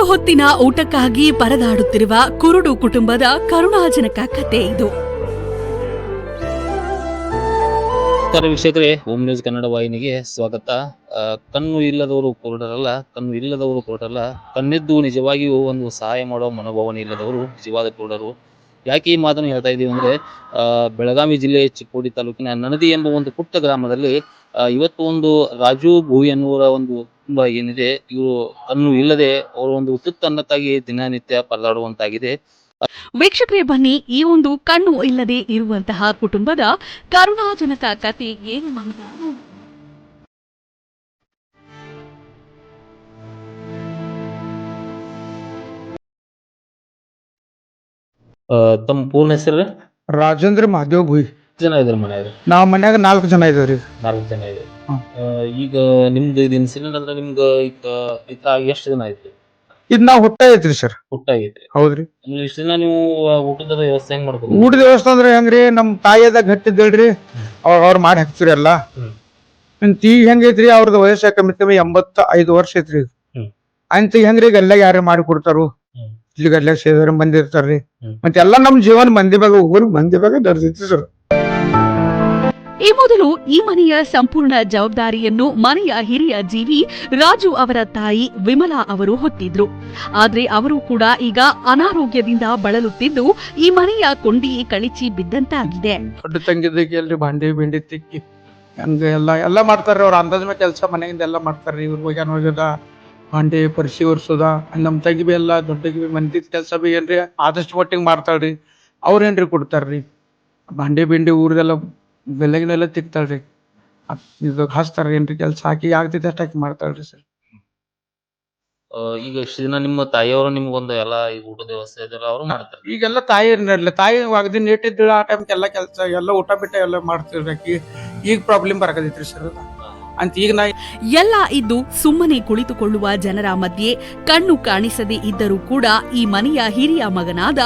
ಒಂದು ಹೊತ್ತಿನ ಊಟಕ್ಕಾಗಿ ಪರದಾಡುತ್ತಿರುವ ಕುರುಡು ಕುಟುಂಬದ ಕರುಣಾಜನಕ ಕಥೆ ಇದು. ವೀಕ್ಷಕರೇ, ಹೋಮ್ ನ್ಯೂಸ್ ಕನ್ನಡ ವಾಹಿನಿಗೆ ಸ್ವಾಗತ. ಕಣ್ಣು ಇಲ್ಲದವರು ಕುರುಡರಲ್ಲ, ಕಣ್ಣಿದ್ದು ನಿಜವಾಗಿಯೂ ಒಂದು ಸಹಾಯ ಮಾಡೋ ಮನೋಭಾವನೆ ಇಲ್ಲದವರು ನಿಜವಾದ ಕುರುಡರು. ಯಾಕೆ ಈ ಮಾತನ್ನು ಹೇಳ್ತಾ ಇದೀವಿ ಅಂದ್ರೆ, ಬೆಳಗಾವಿ ಜಿಲ್ಲೆ ಚಿಕ್ಕೋಡಿ ತಾಲೂಕಿನ ನನದಿ ಎಂಬ ಒಂದು ಪುಟ್ಟ ಗ್ರಾಮದಲ್ಲಿ ಇವತ್ತು ಒಂದು ರಾಜು ಭೋವಿ ಅನ್ನುವರ ಒಂದು ಕುಟುಂಬ ಏನಿದೆ, ಇವರು ಕಣ್ಣು ಇಲ್ಲದೆ ಅವರು ಒಂದು ತುತ್ತನ್ನಕ್ಕಾಗಿ ದಿನನಿತ್ಯ ಪರದಾಡುವಂತಾಗಿದೆ. ವೀಕ್ಷಕರೇ, ಬನ್ನಿ ಈ ಒಂದು ಕಣ್ಣು ಇಲ್ಲದೆ ಇರುವಂತಹ ಕುಟುಂಬದ ಕರುಣಾಜನಕ ಕಥೆ ಏನು ಅಂತ. ತಮ್ಮ ಪೂರ್ಣ ಹೆಸರು? ರಾಜೇಂದ್ರ ಮಹಾದೇವ್ ಭುಯಿ. ಜನ ಇದಾರೆ ಮನೆಯಾಗ? ನಾವ್ ಮನ್ಯಾಗ 4 ಜನ ಇದೇವ್ರಿ. 4 ಜನ ಇದೆ. ಈಗ ನಿಮ್ದು ಇದು ಇನ್ಸಿಡೆಂಟ್ ಅಂದ್ರೆ ನಿಮ್ಗ ಈಗ ಎಷ್ಟು ದಿನ ಆಯ್ತು? ಇದ್ ನಾವ್ ಹುಟ್ಟ ಐತ್ರಿ ಸರ್. ಹುಟ್ಟ ಆಗೈತಿ. ಹೌದ್ರಿ. ಇಷ್ಟು ದಿನ ನೀವು ಊಟದ ವ್ಯವಸ್ಥೆ ಹೆಂಗ್ ಮಾಡ್ಬೋದು? ಊಟದ ವ್ಯವಸ್ಥೆ ಅಂದ್ರೆ ಹೆಂಗ್ರಿ, ನಮ್ ತಾಯಿಯದಾಗ ಗಟ್ಟಿದ್ದೇಳ್ರಿ, ಅವ್ರ ಮಾಡಿ ಹಾಕ್ತಿರಿ ಎಲ್ಲಾ. ಈಗ ಹೆಂಗೈತ್ರಿ, ಅವ್ರದ್ದು ವಯಸ್ಸ ಕಮ್ಮಿ 85 ವರ್ಷ ಐತ್ರಿ. ಅಂತ ಹೆಂಗ್ರಿ ಗಲ್ಲಾಗ ಯಾರೇ ಮಾಡಿ ಕೊಡ್ತಾರು, ಇಲ್ಲಿ ಗಲ್ಲಾಗ ಸೇದರ ಮಂದಿ ಇರ್ತಾರ್ರಿ. ಮತ್ತೆ ಎಲ್ಲಾ ನಮ್ ಜೀವನ ಮಂದಿ ಬಾಗ ಊರ್ ಮಂದಿ ಬಾಗ ನಡೆದೈತಿ ಸರ್. ಈ ಮೊದಲು ಈ ಮನೆಯ ಸಂಪೂರ್ಣ ಜವಾಬ್ದಾರಿಯನ್ನು ಮನೆಯ ಹಿರಿಯ ಜೀವಿ ರಾಜು ಅವರ ತಾಯಿ ವಿಮಲಾ ಅವರು ಹೊತ್ತಿದ್ರು. ಆದ್ರೆ ಅವರು ಕೂಡ ಈಗ ಅನಾರೋಗ್ಯದಿಂದ ಬಳಲುತ್ತಿದ್ದು ಈ ಮನೆಯ ಕೊಂಡಿಯೇ ಕಳಿಚಿ ಬಿದ್ದಂತಾಗಿದೆ. ದೊಡ್ಡ ತಂಗಿದ್ದಕ್ಕೆ ಎಲ್ರಿ ಭಾಂಡಿ ಬಿಂಡಿ ತಿಕ್ಕಿ ಹಂಗ ಎಲ್ಲಾ ಮಾಡ್ತಾರ್ರಿ. ಅವ್ರ ಅಂದಾಜ್ ಮೇಲೆ ಕೆಲಸ ಮನೆಯಿಂದ ಎಲ್ಲಾ ಮಾಡ್ತಾರ್ರಿ. ಇವ್ರ ಹೋಗ್ಯಾನ ಹೋಗ್ಯದ ಭಾಂಡಿ ಪರಿಸಿ ಒರ್ಸೋದ. ನಮ್ ತಂಗಿ ಬಿ ಎಲ್ಲಾ ದೊಡ್ಡ ಮಂದಿ ಕೆಲಸ ಬಿ ಏನ್ರಿ ಆದಷ್ಟು ಮಟ್ಟಿಗೆ ಮಾಡ್ತಾಳ್ರಿ. ಅವ್ರೇನ್ರಿ ಕೊಡ್ತಾರ್ರಿ ಭಾಂಡಿ ಬಿಂಡಿ ಊರ್ದೆಲ್ಲ ಬೆಲೆಗಿನೆಲ್ಲ ತಿಕ್ತಾಳ್ರಿ. ಇದು ಹಾಸ್ತಾರ ಏನ್ರಿ ಕೆಲ್ಸ ಹಾಕಿ ಆಗ್ತೈತೆ ಅಷ್ಟ ಹಾಕಿ ಮಾಡ್ತಾಳ್ರಿ ಸರ್. ಈಗ ಇಷ್ಟು ದಿನ ನಿಮ್ಮ ತಾಯಿಯವರು ನಿಮ್ಗೊಂದು ಎಲ್ಲ ಈ ಊಟದ ವ್ಯವಸ್ಥೆ ಇದೆಲ್ಲ ಅವರು ಮಾಡ್ತಾರೆ. ಈಗೆಲ್ಲ ತಾಯಿ ಆಗದಿನ ಲೇಟ್ ಇದ್ದಿಲ್ಲ ಆ ಟೈಮ್ ಎಲ್ಲ ಕೆಲಸ ಎಲ್ಲ ಊಟ ಬಿಟ್ಟ ಎಲ್ಲ ಮಾಡ್ತಿರ್ರಿ. ಈಗ ಪ್ರಾಬ್ಲಮ್ ಬರಕತೈತ್ರಿ ಸರ್ ಅಂತ. ಈಗ ನಾ ಎಲ್ಲ ಇದ್ದು ಸುಮ್ಮನೆ ಕುಳಿತುಕೊಳ್ಳುವ ಜನರ ಮಧ್ಯೆ ಕಣ್ಣು ಕಾಣಿಸದೆ ಇದ್ದರೂ ಕೂಡ ಈ ಮನೆಯ ಹಿರಿಯ ಮಗನಾದ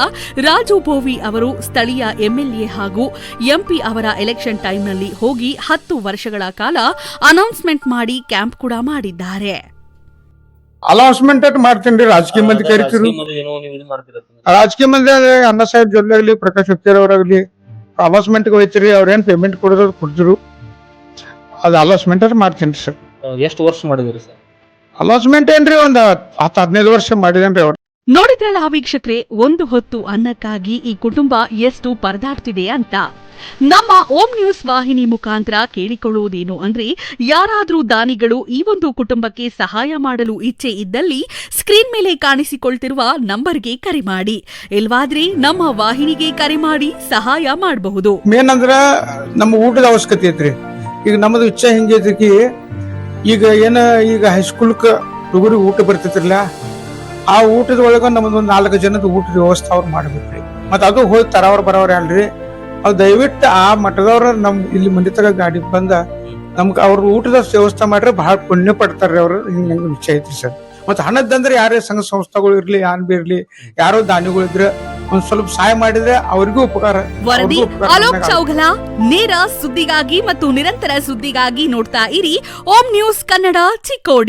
ರಾಜು ಭೋವಿ ಅವರು ಸ್ಥಳೀಯ ಎಂಎಲ್ಎ ಹಾಗೂ ಎಂಪಿ ಅವರ ಎಲೆಕ್ಷನ್ ಟೈಮ್ನಲ್ಲಿ ಹೋಗಿ 10 ವರ್ಷಗಳ ಕಾಲ ಅನೌನ್ಸ್ಮೆಂಟ್ ಮಾಡಿ ಕ್ಯಾಂಪ್ ಕೂಡ ಮಾಡಿದ್ದಾರೆ. ಅನೌನ್ಸ್ಮೆಂಟ್ ಮಾಡ್ತೀನಿ. ರಾಜಕೀಯ ಮಂದಿ ಕರಿತಿರು, ರಾಜಕೀಯ ಮಂದಿ ಅಣ್ಣ ಸಾಹೇಬ್ ಜೊಲ್ಲೆ ಆಗ್ಲಿ, ಪ್ರಕಾಶ್ ಹುಕ್ಕೇರಿ ಅವ್ರಾಗ್ಲಿ ಅನೌನ್ಸ್ಮೆಂಟ್ ಹೋಯ್ತಿರಿ. ಅವ್ರೇನ್ ಪೇಮೆಂಟ್ ಕೊಡ್ತಿರು, ಅದು ಅಲೌನ್ಸ್ಮೆಂಟ್ ಮಾಡ್ತೀನಿ ಸರ್. ಎಷ್ಟು ವರ್ಷ ಮಾಡಿದ್ರಿ ಸರ್ ಅಲೌನ್ಸ್ಮೆಂಟ್? ಏನ್ರಿ ಒಂದ್ 10-15 ವರ್ಷ ಮಾಡಿದೇನ್ರಿ ಅವ್ರು. ನೋಡಿದ್ರಲ್ಲ ವೀಕ್ಷಕರೇ, ಒಂದು ಹೊತ್ತು ಅನ್ನಕ್ಕಾಗಿ ಈ ಕುಟುಂಬ ಎಷ್ಟು ಪರದಾಡ್ತಿದೆ ಅಂತ. ನಮ್ಮ ಓಂ ನ್ಯೂಸ್ ವಾಹಿನಿ ಮುಖಾಂತರ ಕೇಳಿಕೊಳ್ಳುವುದೇನು ಅಂದ್ರೆ, ಯಾರಾದ್ರೂ ದಾನಿಗಳು ಈ ಒಂದು ಕುಟುಂಬಕ್ಕೆ ಸಹಾಯ ಮಾಡಲು ಇಚ್ಛೆ ಇದ್ದಲ್ಲಿ ಸ್ಕ್ರೀನ್ ಮೇಲೆ ಕಾಣಿಸಿಕೊಳ್ತಿರುವ ನಂಬರ್ಗೆ ಕರೆ ಮಾಡಿ, ಇಲ್ವಾದ್ರೆ ನಮ್ಮ ವಾಹಿನಿಗೆ ಕರೆ ಮಾಡಿ ಸಹಾಯ ಮಾಡಬಹುದು. ಮೇನ್ ಅಂದ್ರ ನಮ್ಮ ಊಟದ ಅವಶ್ಯಕತೆ ಐತ್ರಿ. ಈಗ ನಮ್ಮದು ಇಚ್ಛೆ ಹೆಂಗೈತಿ, ಈಗ ಹೈಸ್ಕೂಲ್ಕ ಹುಡುಗರಿಗೆ ಊಟ ಬರ್ತೈತಿರ್ಲ, ಆ ಊಟದ ಒಳಗ ನಮ್ದು 4 ಜನದ ಊಟದ ವ್ಯವಸ್ಥೆ ಅವ್ರು ಮಾಡ್ಬೇಕ್ರಿ. ಮತ್ತ ಅದು ಹೋಗಿ ತರವ್ರ ಬರವ್ರ ಅಲ್ರಿ, ಅವ್ರು ದಯವಿಟ್ಟು ಆ ಮಠದವ್ರ ನಮ್ ಇಲ್ಲಿ ಮಂದಿ ತಗ ಗಾಡಿ ಬಂದ ನಮ್ಗೆ ಅವ್ರ ಊಟದ ವ್ಯವಸ್ಥೆ ಮಾಡ್ರೆ ಬಹಳ ಪುಣ್ಯ ಪಡ್ತಾರ್ರಿ. ಅವ್ರು ಹಿಂಗ ಇಚ್ಛೆ ಐತ್ರಿ ಸರ್. ಮತ್ತ ಹಣದಂದ್ರೆ ಯಾರೇ ಸಂಘ ಸಂಸ್ಥೆಗಳು ಇರ್ಲಿ, ಯಾನ್ ಬಿ ಇರ್ಲಿ, ಯಾರೋ ದಾನಿಗಳು ಇದ್ರೆ ಒಂದ್ ಸ್ವಲ್ಪ ಸಹಾಯ ಮಾಡಿದ್ರೆ ಅವ್ರಿಗೂ ಉಪಕಾರ. ವರದಿ ಅಲೋಕ್ ಚೌಗಲ. ನೇರ ಸುದ್ದಿಗಾಗಿ ಮತ್ತು ನಿರಂತರ ಸುದ್ದಿಗಾಗಿ ನೋಡ್ತಾ ಇರಿ ಓಂ ನ್ಯೂಸ್ ಕನ್ನಡ ಚಿಕ್ಕೋಡಿ.